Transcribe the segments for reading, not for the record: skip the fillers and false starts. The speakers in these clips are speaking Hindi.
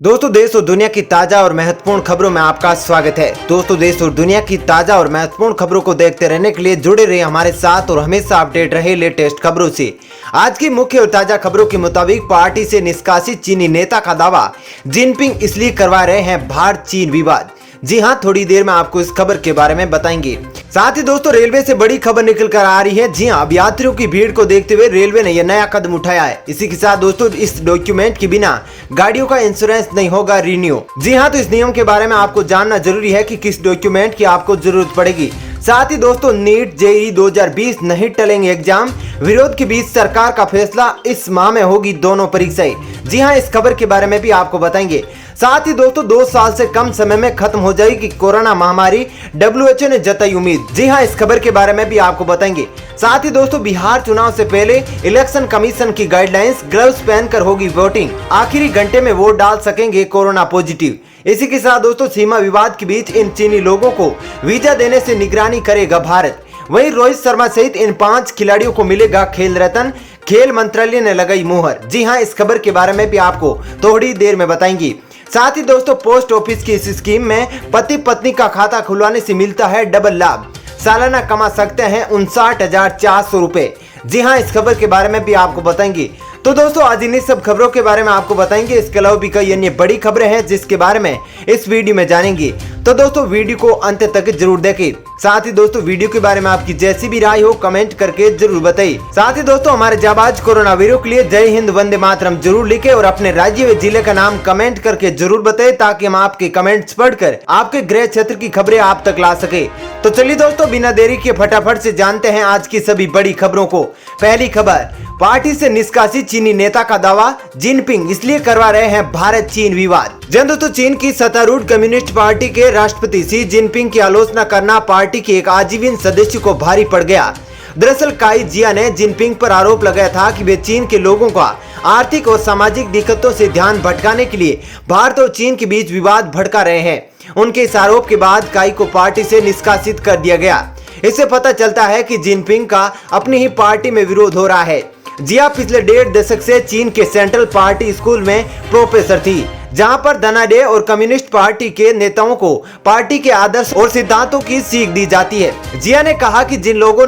दोस्तों, देश और दुनिया की ताजा और महत्वपूर्ण खबरों में आपका स्वागत है। दोस्तों, देश और दुनिया की ताजा और महत्वपूर्ण खबरों को देखते रहने के लिए जुड़े रहिए हमारे साथ और हमेशा अपडेट रहे लेटेस्ट खबरों से। आज की मुख्य और ताजा खबरों के मुताबिक पार्टी से निष्कासित चीनी नेता का दावा, जिनपिंग इसलिए करवा रहे हैं भारत चीन विवाद। जी हां, थोड़ी देर में आपको इस खबर के बारे में बताएंगे। साथ ही दोस्तों, रेलवे से बड़ी खबर निकल कर आ रही है। जी हां, अब यात्रियों की भीड़ को देखते हुए रेलवे ने यह नया कदम उठाया है। इसी के साथ दोस्तों, इस डॉक्यूमेंट के बिना गाड़ियों का इंश्योरेंस नहीं होगा रिन्यू। जी हां, तो इस नियम के बारे में आपको जानना जरूरी है कि किस डॉक्यूमेंट की आपको जरूरत पड़ेगी। साथ ही दोस्तों, नीट जेईई 2020 नहीं टलेंगे एग्जाम, विरोध के बीच सरकार का फैसला, इस माह में होगी दोनों परीक्षाएं। जी हां, इस खबर के बारे में भी आपको बताएंगे। साथ ही दोस्तों, 2 साल से कम समय में खत्म हो जाएगी कोरोना महामारी, WHO ने जताई उम्मीद। जी हां, इस खबर के बारे में भी आपको बताएंगे। साथ ही दोस्तों, बिहार चुनाव से पहले इलेक्शन कमीशन की गाइडलाइंस, ग्लव्स पहनकर होगी वोटिंग, आखिरी घंटे में वोट डाल सकेंगे कोरोना पॉजिटिव। इसी के साथ दोस्तों, सीमा विवाद के बीच इन चीनी लोगों को वीजा देने से निगरानी करेगा भारत। वहीं रोहित शर्मा सहित इन 5 खिलाड़ियों को मिलेगा खेल रत्न, खेल मंत्रालय ने लगाई मुहर। जी हां, इस खबर के बारे में भी आपको थोड़ी देर में बताएंगे। साथ ही दोस्तों, पोस्ट ऑफिस की इस स्कीम में पति पत्नी का खाता खुलवाने से मिलता है डबल लाभ, सालाना कमा सकते हैं 59,400 रुपए। जी हां, इस खबर के बारे में भी आपको बताएंगे। तो दोस्तों, आज इन्हीं सब खबरों के बारे में आपको बताएंगे। इसके अलावा भी कई अन्य बड़ी खबरें हैं जिसके बारे में इस वीडियो में जानेंगे। तो दोस्तों, वीडियो को अंत तक जरूर देखें। साथ ही दोस्तों, वीडियो के बारे में आपकी जैसी भी राय हो कमेंट करके जरूर बताइए। साथ ही दोस्तों, हमारे जाबाज कोरोना वीरों के लिए जय हिंद वंदे मातरम जरूर लिखे और अपने राज्य व जिले का नाम कमेंट करके जरूर बताए, ताकि हम आपके कमेंट्स पढ़कर आपके गृह क्षेत्र की खबरें आप तक ला सके। तो चलिए दोस्तों, बिना देरी के फटाफट से जानते हैं आज की सभी बड़ी खबरों को। पहली खबर, पार्टी से निष्कासित चीनी नेता का दावा, जिनपिंग इसलिए करवा रहे हैं भारत चीन विवाद। दोस्तों, चीन की सत्तारूढ़ कम्युनिस्ट पार्टी के राष्ट्रपति शी जिनपिंग की आलोचना करना पार्टी के एक आजीवन सदस्य को भारी पड़ गया। दरअसल काई जिया ने जिनपिंग पर आरोप लगाया था कि वे चीन के लोगों का आर्थिक और सामाजिक दिक्कतों से ध्यान भटकाने के लिए भारत और चीन के बीच विवाद भड़का रहे हैं। उनके इस आरोप के बाद काई को पार्टी से निष्कासित कर दिया गया। इससे पता चलता है कि जिनपिंग का अपनी ही पार्टी में विरोध हो रहा है। जिया पिछले 1.5 दशक से चीन के सेंट्रल पार्टी स्कूल में प्रोफेसर थी, जहां पर धनाढ्य और कम्युनिस्ट पार्टी के नेताओं को पार्टी के आदर्श और सिद्धांतों की सीख दी जाती है। जिया ने कहा कि जिन लोगों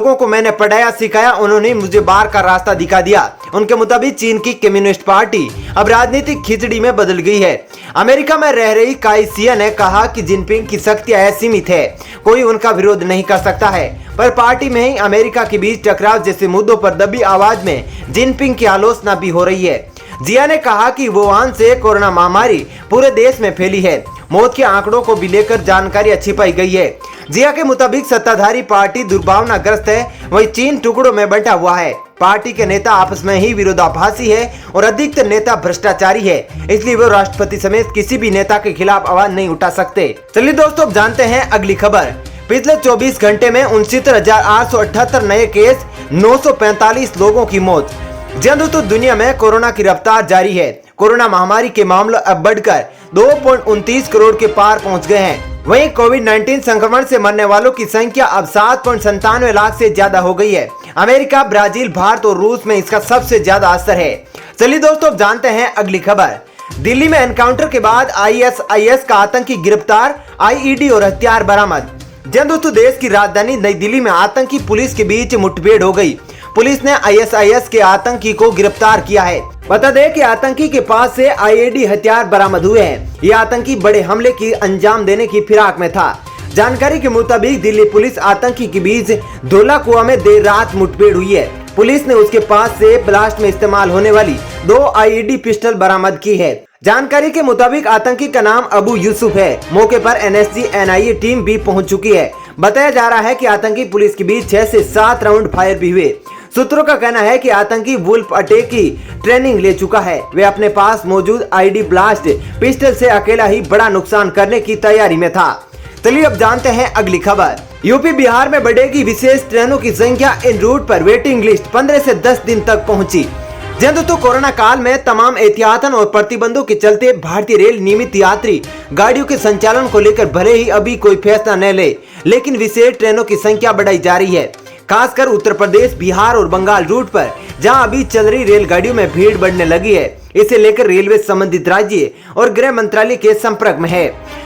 को मैंने पढ़ाया सिखाया, उन्होंने मुझे बाहर का रास्ता दिखा दिया। उनके मुताबिक चीन की कम्युनिस्ट पार्टी अब राजनीतिक खिचड़ी में बदल गई है। अमेरिका में रह रही काई सिया ने कहा कि जिनपिंग की शक्तियां असीमित है, कोई उनका विरोध नहीं कर सकता है, पर पार्टी में ही अमेरिका के बीच टकराव जैसे मुद्दों पर दबी आवाज में जिनपिंग की आलोचना भी हो रही है। जिया ने कहा कि वुहान से कोरोना महामारी पूरे देश में फैली है, मौत के आंकड़ों को भी लेकर जानकारी छिपाई गई है। जिया के मुताबिक सत्ताधारी पार्टी दुर्भावनाग्रस्त है, वही चीन टुकड़ों में बंटा हुआ है। पार्टी के नेता आपस में ही विरोधाभासी है और अधिकतर नेता भ्रष्टाचारी है, इसलिए वो राष्ट्रपति समेत किसी भी नेता के खिलाफ आवाज नहीं उठा सकते। चलिए दोस्तों, अब जानते हैं अगली खबर। पिछले 24 घंटे में 69,878 नए केस, 945 लोगों की मौत। दोस्तों, दुनिया में कोरोना की रफ्तार जारी है। कोरोना महामारी के मामले अब बढ़कर 2.29 करोड़ के पार पहुंच गए हैं। वहीं कोविड-19 संक्रमण से मरने वालों की संख्या अब 7.97 लाख से ज्यादा हो गई है। अमेरिका, ब्राजील, भारत और रूस में इसका सबसे ज्यादा असर है। चलिए दोस्तों, अब जानते हैं अगली खबर। दिल्ली में एनकाउंटर के बाद ISIS का आतंकी गिरफ्तार, IED और हथियार बरामद। दोस्तों, देश की राजधानी नई दिल्ली में आतंकी पुलिस के बीच मुठभेड़ हो गई। पुलिस ने ISIS के आतंकी को गिरफ्तार किया है। बता दें कि आतंकी के पास से IED हथियार बरामद हुए हैं। ये आतंकी बड़े हमले की अंजाम देने की फिराक में था। जानकारी के मुताबिक दिल्ली पुलिस आतंकी के बीच धोला कुआं में देर रात मुठभेड़ हुई है। पुलिस ने उसके पास से ब्लास्ट में इस्तेमाल होने वाली 2 IED पिस्टल बरामद की है। जानकारी के मुताबिक आतंकी का नाम अबू यूसुफ है। मौके पर NSG NIA टीम भी पहुंच चुकी है। बताया जा रहा है कि आतंकी पुलिस के बीच 6 से 7 राउंड फायर भी हुए। सूत्रों का कहना है कि आतंकी वुल्फ अटैक की ट्रेनिंग ले चुका है। वे अपने पास मौजूद IED ब्लास्ट पिस्टल से अकेला ही बड़ा नुकसान करने की तैयारी में था। चलिए अब जानते हैं अगली खबर। यूपी बिहार में बढ़ेगी विशेष ट्रेनों की संख्या, इन रूट पर वेटिंग लिस्ट 15 से 10 दिन तक पहुंची। दोस्तों, कोरोना काल में तमाम एहतियातन और प्रतिबंधों के चलते भारतीय रेल नियमित यात्री गाड़ियों के संचालन को लेकर भले ही अभी कोई फैसला न ले, लेकिन विशेष ट्रेनों की संख्या बढ़ाई जा रही है। खासकर उत्तर प्रदेश, बिहार और बंगाल रूट पर जहां अभी चल रही रेलगाड़ियों में भीड़ बढ़ने लगी है। इसे लेकर रेलवे संबंधित राज्य और गृह मंत्रालय के संपर्क में है।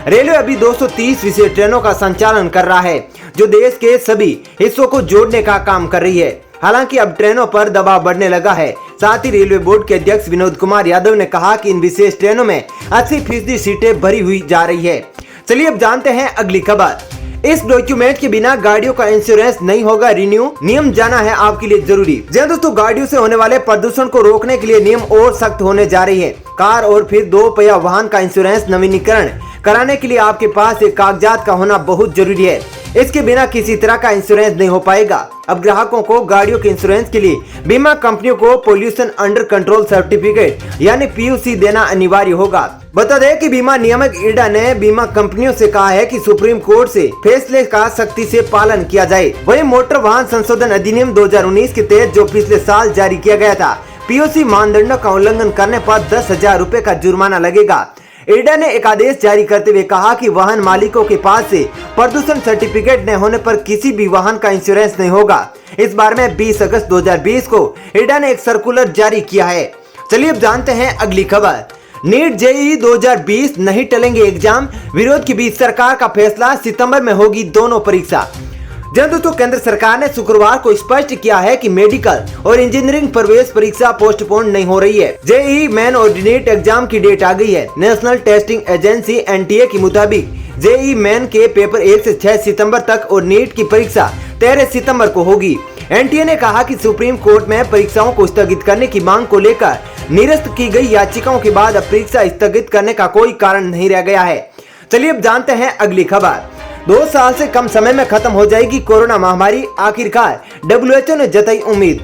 रेलवे अभी 230 विशेष ट्रेनों का संचालन कर रहा है, जो देश के सभी हिस्सों को जोड़ने का काम कर रही है। हालांकि अब ट्रेनों पर दबाव बढ़ने लगा है। साथ ही रेलवे बोर्ड के अध्यक्ष विनोद कुमार यादव ने कहा कि इन विशेष ट्रेनों में 80% सीटें भरी हुई जा रही है। चलिए अब जानते हैं अगली खबर। इस डॉक्यूमेंट के बिना गाड़ियों का इंश्योरेंस नहीं होगा रिन्यू, नियम जाना है आपके लिए जरूरी। जी दोस्तों, गाड़ियों से होने वाले प्रदूषण को रोकने के लिए नियम और सख्त होने जा रही है। कार और फिर 2 पहिया वाहन का इंश्योरेंस नवीनीकरण कराने के लिए आपके पास एक कागजात का होना बहुत जरूरी है। इसके बिना किसी तरह का इंश्योरेंस नहीं हो पाएगा। अब ग्राहकों को गाड़ियों के इंश्योरेंस के लिए बीमा कंपनियों को पोल्यूशन अंडर कंट्रोल सर्टिफिकेट यानी PUC देना अनिवार्य होगा। बता दें कि बीमा नियामक इरडा ने बीमा कंपनियों से कहा है कि सुप्रीम कोर्ट से फैसले का सख्ती से पालन किया जाए। वहीं मोटर वाहन संशोधन अधिनियम 2019 के तहत जो पिछले साल जारी किया गया था, PUC मानदंडों का उल्लंघन करने पर 10,000 रुपए का जुर्माना लगेगा। इरडा ने एक आदेश जारी करते हुए कहा कि वाहन मालिकों के पास से प्रदूषण सर्टिफिकेट न होने पर किसी भी वाहन का इंश्योरेंस नहीं होगा। इस बारे में 20 अगस्त 2020 को इरडा ने एक सर्कुलर जारी किया है। चलिए अब जानते हैं अगली खबर। नीट JEE 2020 नहीं टलेंगे एग्जाम, विरोध के बीच सरकार का फैसला, सितंबर में होगी दोनों परीक्षा। दोस्तों, केंद्र सरकार ने शुक्रवार को स्पष्ट किया है कि मेडिकल और इंजीनियरिंग प्रवेश परीक्षा पोस्टपोन नहीं हो रही है। JEE मेन और नीट एग्जाम की डेट आ गई है। नेशनल टेस्टिंग एजेंसी NTA के मुताबिक JEE मेन के पेपर 1 से 6 सितंबर तक और नीट की परीक्षा 13 सितंबर को होगी। NTA ने कहा कि सुप्रीम कोर्ट में परीक्षाओं को स्थगित करने की मांग को लेकर निरस्त की गई याचिकाओं के बाद अब परीक्षा स्थगित करने का कोई कारण नहीं रह गया है। चलिए अब जानते हैं अगली खबर। 2 साल से कम समय में खत्म हो जाएगी कोरोना महामारी, आखिरकार WHO ने जताई उम्मीद।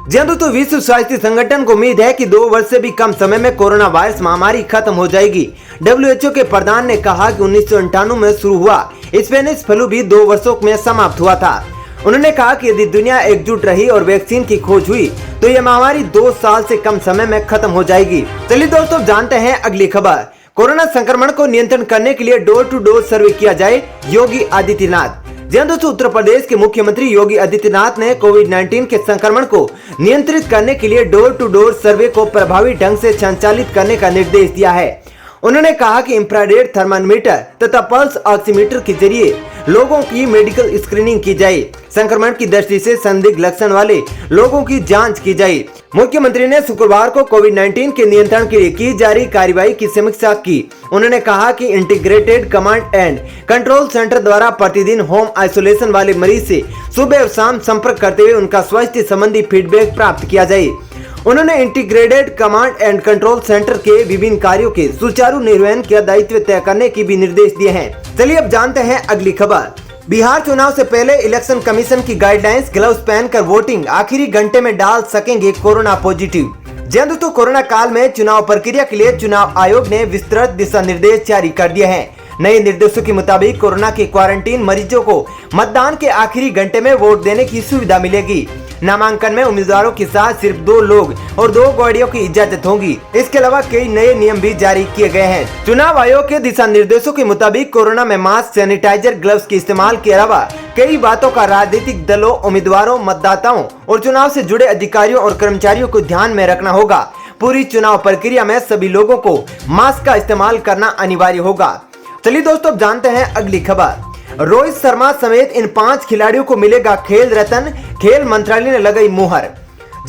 दोस्तों, विश्व स्वास्थ्य संगठन को उम्मीद है कि 2 वर्ष से भी कम समय में कोरोना वायरस महामारी खत्म हो जाएगी। WHO के प्रधान ने कहा कि 1998 में शुरू हुआ स्पेनिश फ्लू भी 2 वर्षों में समाप्त हुआ था। उन्होंने कहा कि यदि दुनिया एकजुट रही और वैक्सीन की खोज हुई तो यह महामारी 2 साल से कम समय में खत्म हो जाएगी। चलिए दोस्तों, जानते हैं अगली खबर। कोरोना संक्रमण को नियंत्रण करने के लिए डोर टू डोर सर्वे किया जाए, योगी आदित्यनाथ। दोस्तों, उत्तर प्रदेश के मुख्यमंत्री योगी आदित्यनाथ ने कोविड-19 के संक्रमण को नियंत्रित करने के लिए डोर टू डोर सर्वे को प्रभावी ढंग से संचालित करने का निर्देश दिया है। उन्होंने कहा कि इंफ्रारेड थर्मामीटर तथा पल्स ऑक्सीमीटर के जरिए लोगों की मेडिकल स्क्रीनिंग की जाए, संक्रमण की दृष्टि से संदिग्ध लक्षण वाले लोगों की जांच की जाए। मुख्यमंत्री ने शुक्रवार को कोविड-19 के नियंत्रण के लिए की जा रही कार्रवाई की समीक्षा की। उन्होंने कहा कि integrated command and control centre द्वारा प्रतिदिन होम आइसोलेशन वाले मरीज से सुबह और शाम संपर्क करते हुए उनका स्वास्थ्य संबंधी फीडबैक प्राप्त किया जाए। उन्होंने integrated command and control centre के विभिन्न कार्यों के सुचारू निर्वहन का दायित्व तय करने की भी निर्देश दिए हैं। चलिए अब जानते हैं अगली खबर। बिहार चुनाव से पहले इलेक्शन कमीशन की गाइडलाइंस, ग्लव्स पहनकर वोटिंग, आखिरी घंटे में डाल सकेंगे कोरोना पॉजिटिव। दोस्तों, कोरोना काल में चुनाव प्रक्रिया के लिए चुनाव आयोग ने विस्तृत दिशा निर्देश जारी कर दिए हैं। नए निर्देशों के मुताबिक कोरोना के क्वारंटीन मरीजों को मतदान के आखिरी घंटे में वोट देने की सुविधा मिलेगी। नामांकन में उम्मीदवारों के साथ सिर्फ 2 लोग और 2 गाड़ियों की इजाजत होगी। इसके अलावा कई नए नियम भी जारी किए गए हैं। चुनाव आयोग के दिशा निर्देशों के मुताबिक कोरोना में मास्क, सैनिटाइजर, ग्लव्स के इस्तेमाल के अलावा कई बातों का राजनीतिक दलों, उम्मीदवारों, मतदाताओं और चुनाव से जुड़े अधिकारियों और कर्मचारियों को ध्यान में रखना होगा। पूरी चुनाव प्रक्रिया में सभी लोगों को मास्क का इस्तेमाल करना अनिवार्य होगा। चलिए दोस्तों, जानते हैं अगली खबर। रोहित शर्मा समेत इन 5 खिलाड़ियों को मिलेगा खेल रत्न, खेल मंत्रालय ने लगाई मुहर।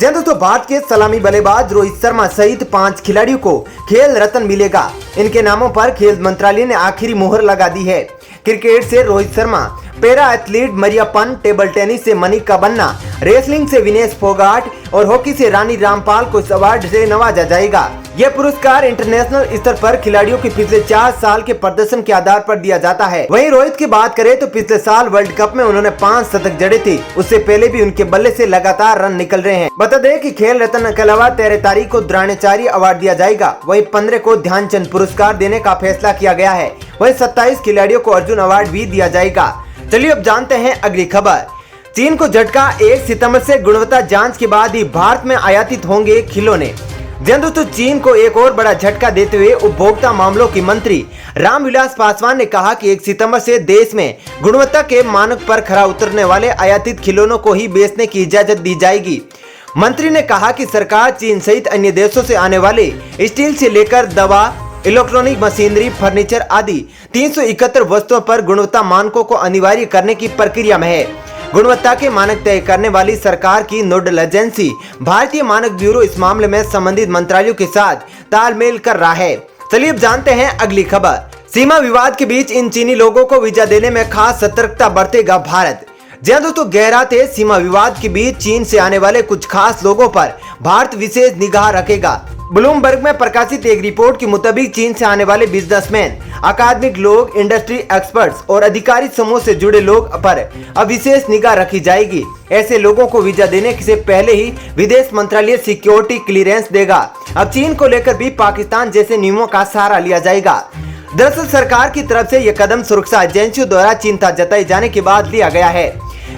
दोस्तों, भारत के सलामी बल्लेबाज रोहित शर्मा सहित 5 खिलाड़ियों को खेल रत्न मिलेगा। इनके नामों पर खेल मंत्रालय ने आखिरी मुहर लगा दी है। क्रिकेट से Rohit Sharma, para athlete Mariyappan, table tennis से मनिका बन्ना, रेसलिंग से विनेश फोगाट और हॉकी से रानी रामपाल को इस अवार्ड से नवाजा जाएगा। यह पुरस्कार इंटरनेशनल स्तर पर खिलाड़ियों के पिछले 4 साल के प्रदर्शन के आधार पर दिया जाता है। वहीं रोहित की बात करें तो पिछले साल वर्ल्ड कप में उन्होंने 5 शतक जड़े थे। उससे पहले भी उनके बल्ले से लगातार रन निकल रहे हैं। बता दें कि खेल रत्न के अलावा 13 तारीख को द्रोणाचार्य अवार्ड दिया जाएगा। वहीं 15 को ध्यानचंद पुरस्कार देने का फैसला किया गया है। वहीं 27 खिलाड़ियों को अर्जुन अवार्ड भी दिया जाएगा। चलिए अब जानते हैं अगली खबर। चीन को झटका, 1 सितंबर से गुणवत्ता जांच के बाद ही भारत में आयातित होंगे खिलौने। दोस्तों, चीन को एक और बड़ा झटका देते हुए उपभोक्ता मामलों के मंत्री रामविलास पासवान ने कहा कि 1 सितंबर से देश में गुणवत्ता के मानक पर खरा उतरने वाले आयातित खिलौनों को ही बेचने की इजाजत दी जाएगी। मंत्री ने कहा कि सरकार चीन सहित अन्य देशों से आने वाले स्टील से लेकर दवा, इलेक्ट्रॉनिक मशीनरी, फर्नीचर आदि 371 वस्तुओं पर गुणवत्ता मानकों को अनिवार्य करने की प्रक्रिया में है। गुणवत्ता के मानक तय करने वाली सरकार की नोडल एजेंसी भारतीय मानक ब्यूरो इस मामले में संबंधित मंत्रालयों के साथ तालमेल कर रहा है। चलिए अब जानते हैं अगली खबर। सीमा विवाद के बीच इन चीनी लोगों को वीजा देने में खास सतर्कता बरतेगा भारत। जी हां दोस्तों, गहरा थे सीमा विवाद के बीच चीन से आने वाले कुछ खास लोगों पर भारत विशेष निगाह रखेगा। ब्लूमबर्ग में प्रकाशित एक रिपोर्ट के मुताबिक चीन से आने वाले बिजनेसमैन, अकादमिक लोग, इंडस्ट्री एक्सपर्ट्स और अधिकारी समूह से जुड़े लोग पर अब विशेष निगाह रखी जाएगी। ऐसे लोगों को वीजा देने से पहले ही विदेश मंत्रालय सिक्योरिटी क्लियरेंस देगा। अब चीन को लेकर भी पाकिस्तान जैसे नियमों का सहारा लिया जाएगा। दरअसल सरकार की तरफ से यह कदम सुरक्षा एजेंसियों द्वारा चिंता जताई जाने के बाद लिया गया है।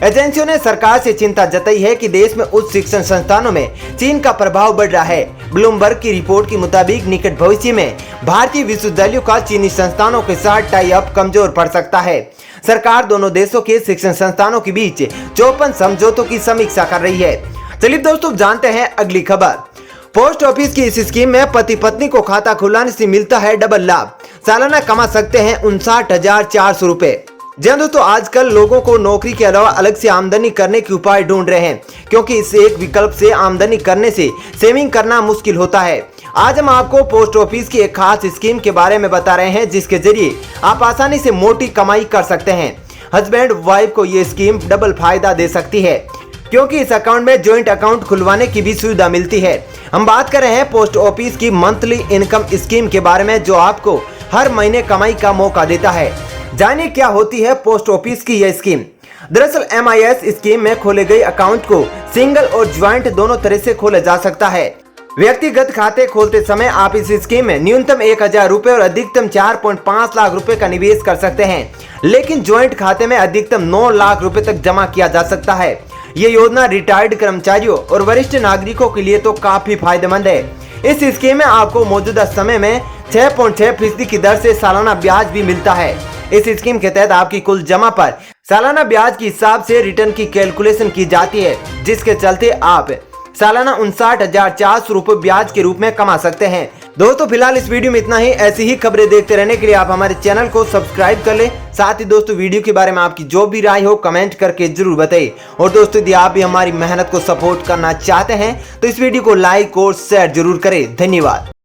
एजेंसियों ने सरकार से चिंता जताई है कि देश में उच्च शिक्षण संस्थानों में चीन का प्रभाव बढ़ रहा है। ब्लूमबर्ग की रिपोर्ट के मुताबिक निकट भविष्य में भारतीय विश्वविद्यालयों का चीनी संस्थानों के साथ टाई अप कमजोर पड़ सकता है। सरकार दोनों देशों के शिक्षण संस्थानों के बीच 54 समझौतों की समीक्षा कर रही है। चलिए दोस्तों जानते हैं अगली खबर। पोस्ट ऑफिस की इस स्कीम में पति पत्नी को खाता खुलवाने से मिलता है डबल लाभ। सालाना कमा सकते हैं 59,400 रुपए। जी हाँ दोस्तों, आजकल लोगों को नौकरी के अलावा अलग से आमदनी करने के उपाय ढूंढ रहे हैं, क्योंकि इस एक विकल्प से आमदनी करने से सेविंग करना मुश्किल होता है। आज हम आपको पोस्ट ऑफिस की एक खास स्कीम के बारे में बता रहे हैं, जिसके जरिए आप आसानी से मोटी कमाई कर सकते हैं। हस्बैंड वाइफ को ये स्कीम डबल फायदा दे सकती है, क्योंकि इस अकाउंट में ज्वाइंट अकाउंट खुलवाने की भी सुविधा मिलती है। हम बात कर रहे हैं पोस्ट ऑफिस की मंथली इनकम स्कीम के बारे में, जो आपको हर महीने कमाई का मौका देता है। जानिए क्या होती है पोस्ट ऑफिस की यह स्कीम। दरअसल MIS स्कीम में खोले गए अकाउंट को सिंगल और ज्वाइंट दोनों तरह से खोला जा सकता है। व्यक्तिगत खाते खोलते समय आप इस स्कीम में न्यूनतम 1,000 रुपए और अधिकतम 4.5 लाख रुपए का निवेश कर सकते हैं, लेकिन ज्वाइंट खाते में अधिकतम 9 लाख रुपए तक जमा किया जा सकता है। ये योजना रिटायर्ड कर्मचारियों और वरिष्ठ नागरिकों के लिए तो काफी फायदेमंद है। इस स्कीम में आपको मौजूदा समय में 6.6% की दर से सालाना ब्याज भी मिलता है। इस स्कीम के तहत आपकी कुल जमा पर सालाना ब्याज के हिसाब से रिटर्न की कैलकुलेशन की जाती है, जिसके चलते आप सालाना 59,400 रुपए ब्याज के रूप में कमा सकते हैं। दोस्तों फिलहाल इस वीडियो में इतना ही। ऐसी ही खबरें देखते रहने के लिए आप हमारे चैनल को सब्सक्राइब कर लें। साथ ही दोस्तों वीडियो के बारे में आपकी जो भी राय हो कमेंट करके जरूर बताइए। और दोस्तों यदि आप भी हमारी मेहनत को सपोर्ट करना चाहते हैं तो इस वीडियो को लाइक और शेयर जरूर करें। धन्यवाद।